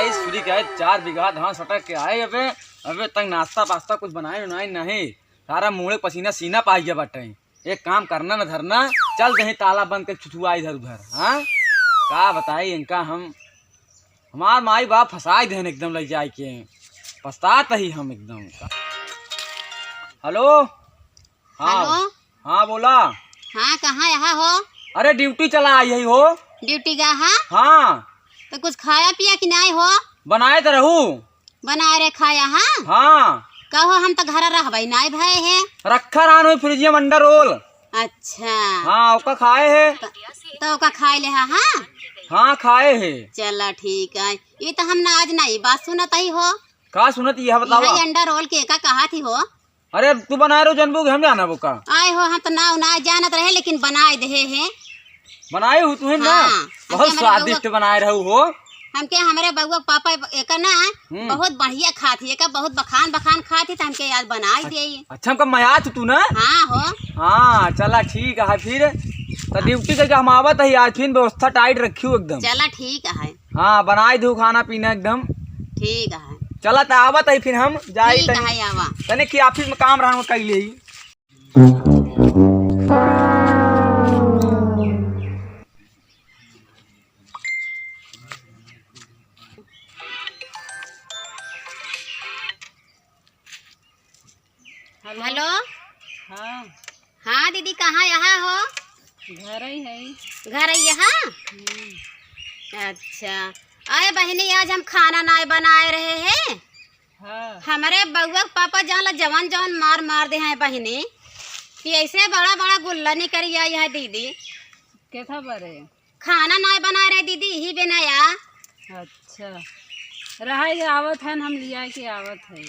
बताई सूरी के 4 बीघा धान सटक के आए अबे अबे तक नाश्ता पास्ता कुछ बनाए नहीं सारा मुँह पसीना सीना पाई गया बटे। एक काम करना न धरना चल दही ताला बंद कर छुछुआ इधर उधर। हाँ का बताई इनका हम हमार माई बाप फंसाई देन एकदम ले जाए के पछतात ही हम एकदम। हेलो हाँ हेलो हाँ बोला। हाँ कहाँ यहाँ हो? अरे ड्यूटी चला आई है हो। ड्यूटी का? हाँ हाँ तो कुछ खाया पिया कि नहीं हो? बनाए तो रहू बना रे खाया? हाँ हाँ कहो हम तो घर रहबई नहीं भय है। रखा रहा फ्रिज में अंडा रोल। अच्छा हाँ ओका खाए है तो ओका खाए ले? हाँ हाँ खाए है। चला ठीक है। ये तो हम ना आज नहीं बात सुनत ही हो। का सुनत यह बताओ? यही अंडा रोल के का कहा थी हो? अरे तू बनाए रो जनबू हम जाना वो का आए हो हम तो ना जानत रहे लेकिन बनाए दे है। बनाए हो तुम्हें ना हाँ, बहुत स्वादिष्ट बनाए रहू हो। हमके हमारे बउआ पापा एक ना बहुत बढ़िया खाती है बहुत बखान खाती तो हमके याद बनाई दे। अच्छा हमका मयात तू ना? हाँ हो। हाँ चला ठीक है फिर तो ड्यूटी करके हम आवत है आज फिर व्यवस्था टाइट रखी एकदम। चला ठीक है। हाँ बनाए दू खाना पीना एकदम ठीक है। चला तो आवत है फिर हम जाए तने कि ऑफिस में काम रहा कर ले। हेलो हाँ हाँ दीदी कहाँ यहाँ हो? घर ही है। घर है यहाँ? अच्छा अरे बहनी आज हम खाना नहीं बनाए रहे हैं। हाँ हमारे बउआ पापा जहाँ जवान जवान मार दे हैं बहनी कि ऐसे बड़ा बड़ा गुल्ला नहीं करी आई है दीदी। क्या खबर है? खाना नहीं बना रहे दीदी ही बनाया। अच्छा रहा आवत है हम लिया के आवत है।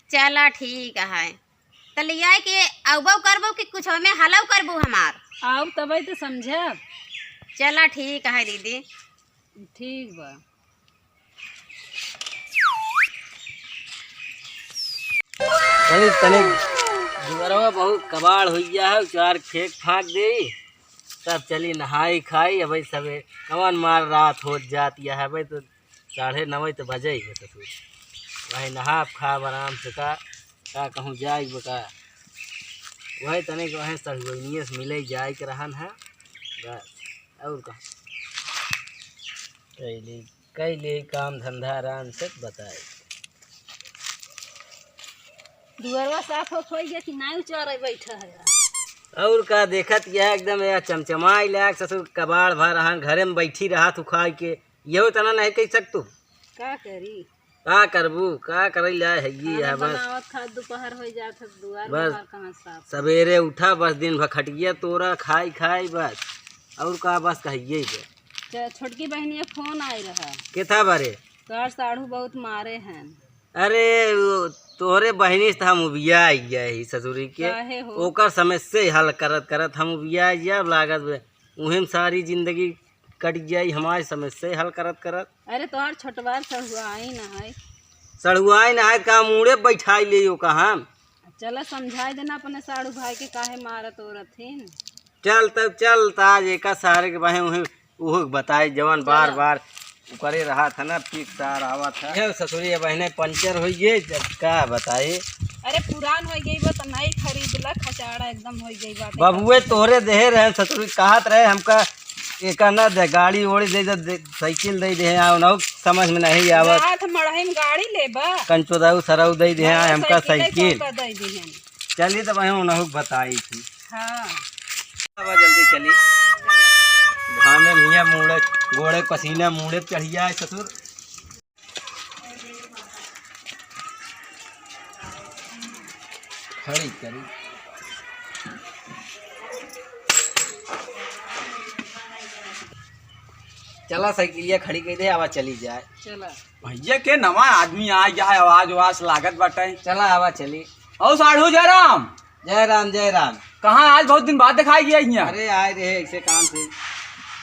चला ठीक है तो लिया के अबो करबो कि कुछ में हलव करबो हमार? आओ तब तो समझब। चला ठीक है दीदी। ठीक बा। तनिक दुआरवा बहुत कबाड़ हो गया है चार फेंक फाँक दे तब चली नहाई खाई। अब सबे कवन मार रात हो जाती है भाई तो 9:30 तो बजे ही ससुर वही नहा खा आराम से का कहूँ जाए बका वही तनिक वहीं सड़गोइनिए से मिले जाए के रहन है बस और कहाँ कैली काम धंधा आराम से बताए। दुआरवा साफ हो गया कि नहीं उचारे बैठा है और का देखत यह एकदम यह चमचमाई लायक ससुर कबाड़ भर रहा घरे में बैठी रहा तू खा के यही तना नहीं कह सकतू का करी का करबू का कर है ये बस खा दोपहर हो जात दुआर बस कहाँ साफ। सवेरे उठा बस दिन भर खटिया तोरा खाई बस और का बस कहिए छोटकी बहनी फोन आई रहा के था बारे तोहर साढ़ू बहुत मारे हैं। अरे तोहरे बहनी से हम उबिया आई ससुरी के ओकर समस्या से हल करत हम उबिया जब लागत उहें सारी जिंदगी कट जाई हमारी समस्या हल करत। अरे तोहर छोटवार सहुआई सड़ुआई नहाय का मुड़े बैठाई ले कहाँ। चला समझाई देना अपने साड़ू भाई के काहे मारत औरथिन। चल तब चल ताज एक सहारे के बहे उहे बताए जवान बार बार करे रहा था ना ठीक सार आवा था ससुरी बहने पंचर हो गए जब का बताए। अरे पुरान हो गई बा तो नहीं खरीदला खचाड़ा एकदम हो गई बात। बबुए तोहरे देहे रहे ससुरी कहत रहे हमका एक न दे गाड़ी ओड़ी दे साइकिल दे दे न समझ में नहीं आवत मड़ही में गाड़ी लेबा कंचोदाऊ सरऊ दे दे हमका साइकिल। चली तो वही उन्हें बताई थी। हाँ जल्दी चली घामे मियाँ मुड़े गोड़े पसीना मुड़े चढ़िया है ससुर। खड़ी करी चला साइकिलिया खड़ी कर दे आवा चली जाए। चला भैया के नवा आदमी आ गया है आवाज वाज लागत बाटे। चला आवा चली। और साढ़ू जयराम जय राम कहाँ आज बहुत दिन बाद दिखाई गया यहाँ? अरे आए रहे ऐसे काम से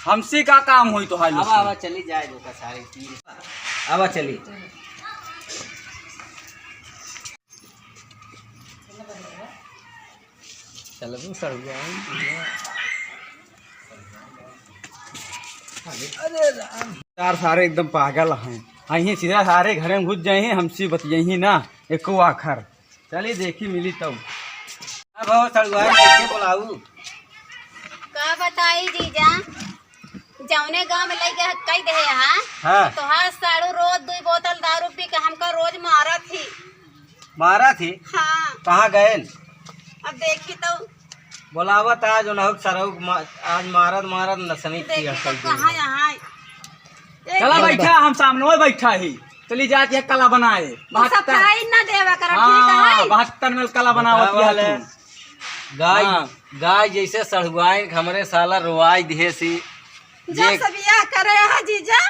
हमसे का काम हुई तो हाल आवा चली जाए दो का सारे आवा चली। चलो तुम सड़ गया। अरे यार सारे एकदम पागल हैं। अही सीधा सारे घर में घुस जाए हमसे बतियही ना एको आखर। चलिए देखी मिली तब। अब हो सड़ुआई कैसे बोलाऊ? का बताई जीजा, जौने गांव में लगे कई दे यहाँ हाँ तो हर साड़ू रोज 2 बोतल दारू पी के हमका रोज मारा थी। मारा थी? हाँ कहाँ गए? अब देखी तो बोलावत आज उन्होंने सरऊ आज मारत नसनी देखी थी तो कहाँ यहाँ चला बैठा, हम सामने में बैठा ही। चली जाती है कला बनाए सफाई न देवा कर, ठीक है 72 में कला बनावत किया तू। गाय हाँ। गाय जैसे सड़ुआई हमरे साला रोआई दिहे सी जब सब यह करे है जीजा,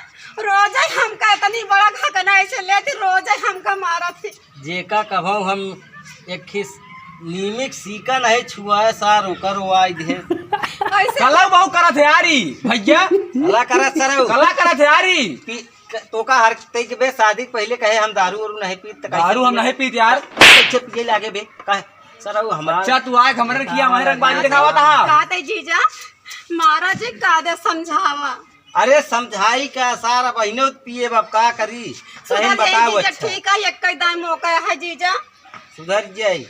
रोज ही हमका इतनी बड़ा घटना ऐसे लेती, रोज ही हमका मारा थी। जेका कभू हम एक खिस नीमिक सीका नहीं छुआए सार ओकर रोआई दिहे। ऐसे कला बहु करत है यारी भैया, अल्लाह करत सरऊ कला करत है यारी। तो का हर तई के बे शादी के पहले कहे हम दारू वारू नहीं पीत त दारू हम नहीं पीते यार। कैसे पिए लागे बे कहे सरऊ हमारा अच्छा तू आए हमरे किया हमारे रंगबाजी दिखावा था। कहते जीजा मारा जी कादे समझावा। अरे समझाई का सारा बहिनो पिए बाप का करी सही बताओ। अच्छा ठीक है, एक दाम मौका है जीजा, सुधर जाई।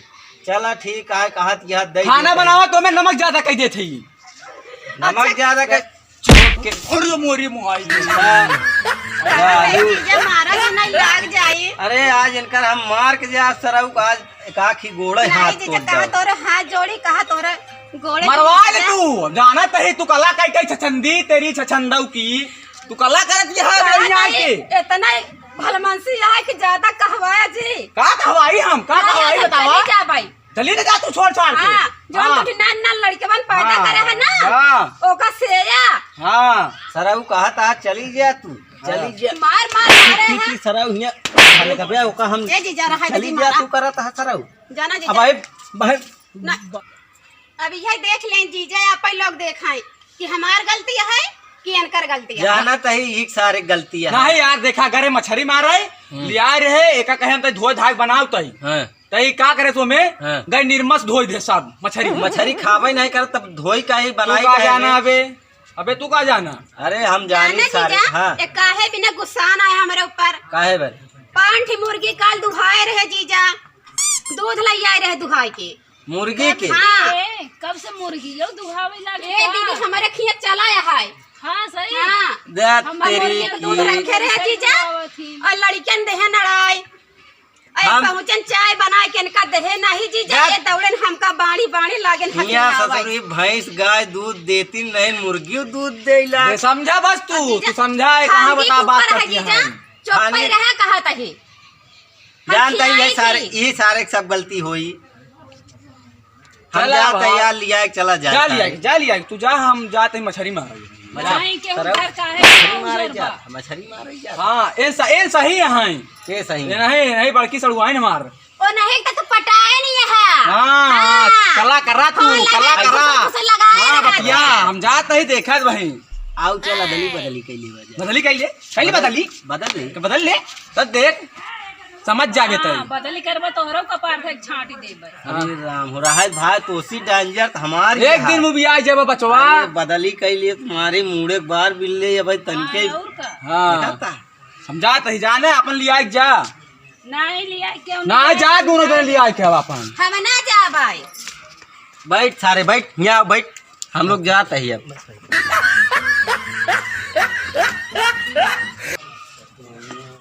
चला ठीक है कहत यह दई खाना बनावा तो मैं नमक ज्यादा कह दे थी। नमक ज्यादा का छोड़ के और मोरी मुहाई जीजा मारा जी नहीं लाग जाए। अरे आज इनकर हम मार के जा सरऊ आज काखी गोड़े हाथ नहीं जीजा, तोड़ कहा दे। तोरे हाथ जोड़ी, कहा तोरे गोड़े मरवा ले तू जाना तही तू कला कई कई छछंदी तेरी छछंदऊ की तू कला करत यहाँ के इतना भलमनसी है कि ज्यादा कहवाया जी। का कहवाई हम का कहवाई बतावा। जा भाई, चली ना जा तू छोड़ छाड़ के। हाँ, जो तो नान नान लड़के बन पैदा करे है ना, हाँ ओका सेया हाँ सरऊ कहत आ चली जा तू चली जा मार मार मारे की हैं। सरऊ हिया खाने का बे ओका हम ये जीजा रहा है चली जी जा मारा। तू करत है सरऊ। जाना अब जीजा, भाई भाई ना, अभी यह देख लें जीजा, आप लोग देखाएं कि हमार गलती है कि इनकर गलती है। जाना तही एक सारे गलती है। नहीं यार देखा घरे मछली मारे लिया रहे एक कहे हम धोए धाग बनाओ तही हाँ तही का करे तो में हाँ। गए निर्मस धोई दे सब मछली। मछली खावे नहीं कर तब धोई का ही तू बनाई का का जाना है। अबे अबे तू का जाना। अरे हम जानी जाना सारे जीजा, हाँ एक काहे बिना गुस्सा आया हमारे ऊपर। काहे बर 5 मुर्गी काल दुहाए रहे जीजा, दूध लाई आए रहे दुहाई के। मुर्गी के हाँ ए, कब से मुर्गी यो दुहावे लागे ए दीदी हमारे खेत चला है। हाँ सही हाँ दे हमारे तेरी मुर्गी के दूध की रखे रहे जीजा, थी। और लड़कियन देहे नड़ाई हम- पहुँचन चाय बना के इनका देहे नहीं जीजा, ये दौड़न हमका बाणी बाणी लागन मियाँ ससुरी भैंस गाय दूध देती नहीं मुर्गी दूध देला। बे समझा बस तू समझा है कहाँ बता बात करती जीजा, है। चुप खाने- ही रहा कहा तही। जानता ही खिलाई ये सारे थी। ये सारे सब गलती हुई। हम चला जानते भाई। यार लिया चला जा लिया तू जा, हम जाते मछली मारे। नहीं के सरऊ, उधर काहे मछली मारे उधर जा बा। मछली मारे जा हाँ ए सही यहाँ के सही ये नहीं नहीं बड़की सड़ुआई न मार। ओ नहीं तो तू पटाए नहीं है। हाँ हाँ कला करा तू हाँ, कला लगा, करा। उसे लगाए हाँ रहा बतिया था। हम जात नहीं देखा भाई। आओ चल बदली कैली वजह बदली कैले कैली बदल ले तो बदल ले तब देख समझ जागे तय। हाँ, बदली करबा तोहरो कपार पे छांटी देबे। अरे राम हो रहा है भाई तोसी डेंजर हमारी एक दिन मूवी आ जाए बचवा। बदली कैली तुम्हारे मुड़े बार बिल्ले या भाई तनिके और का हाँ समझात ही जाने अपन लिया जा नहीं लिया क्यों ना जा दोनों जने लिया के अपन। हम ना जा भाई। बैठ सारे बैठ यहाँ बैठ हम लोग जाते हैं अब।